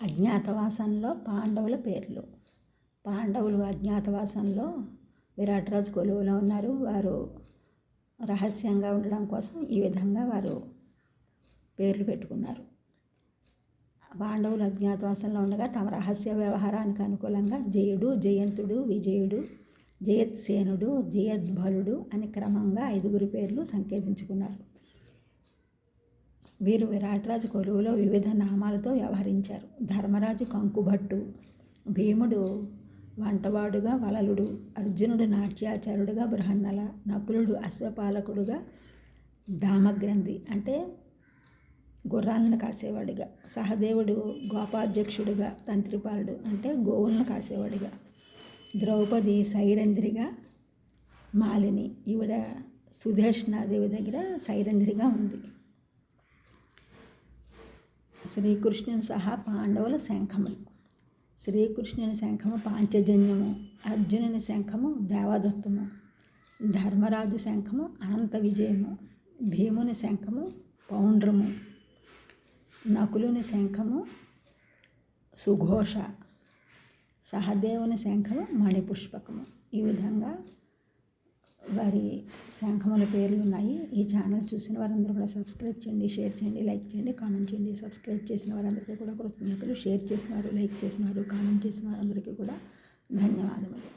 అజ్ఞాతవాసంలో పాండవుల పేర్లు. పాండవులు అజ్ఞాతవాసంలో విరాటరాజు కొలువులో ఉన్నారు. వారు రహస్యంగా ఉండడం కోసం ఈ విధంగా వారు పేర్లు పెట్టుకున్నారు. పాండవులు అజ్ఞాతవాసంలో ఉండగా తమ రహస్య వ్యవహారానికి అనుకూలంగా జయుడు, జయంతుడు, విజయుడు, జయత్సేనుడు, జయద్భలుడు అని క్రమంగా 5 పేర్లు సంకేతించుకున్నారు. వీరు విరాటరాజు కొలువులో వివిధ నామాలతో వ్యవహరించారు. ధర్మరాజు కంకుభట్టు, భీముడు వంటవాడుగా వలలుడు, అర్జునుడు నాట్యాచారుడుగా బృహన్నల, నకులుడు అశ్వపాలకుడుగా దామగ్రంథి అంటే గుర్రాలను కాసేవాడిగా, సహదేవుడు గోపాధ్యక్షుడుగా తంత్రిపాలుడు అంటే గోవులను కాసేవాడిగా, ద్రౌపది సైరంధ్రిగా మాలిని, ఈవిడ సుధేష్ణాదేవి దగ్గర సైరంధ్రిగా ఉంది. శ్రీకృష్ణుని సహా పాండవుల శంఖములు. శ్రీకృష్ణుని శంఖము పాంచజన్యము, అర్జునుని శంఖము దేవదత్తము, ధర్మరాజు శంఖము అనంత విజయము, భీముని శంఖము పౌండ్రము, నకులుని శంఖము సుఘోష, సహదేవుని శంఖము మణిపుష్పకము. ఈ విధంగా వారి శంఖముల పేర్లు ఉన్నాయి. ఈ ఛానల్ చూసిన వారందరూ కూడా సబ్స్క్రైబ్ చేయండి, షేర్ చేయండి, లైక్ చేయండి, కామెంట్ చేయండి. సబ్స్క్రైబ్ చేసిన వారందరికీ కూడా కృతజ్ఞతలు. షేర్ చేసిన వారు, లైక్ చేసిన వారు, కామెంట్ చేసిన వారందరికీ కూడా ధన్యవాదములు.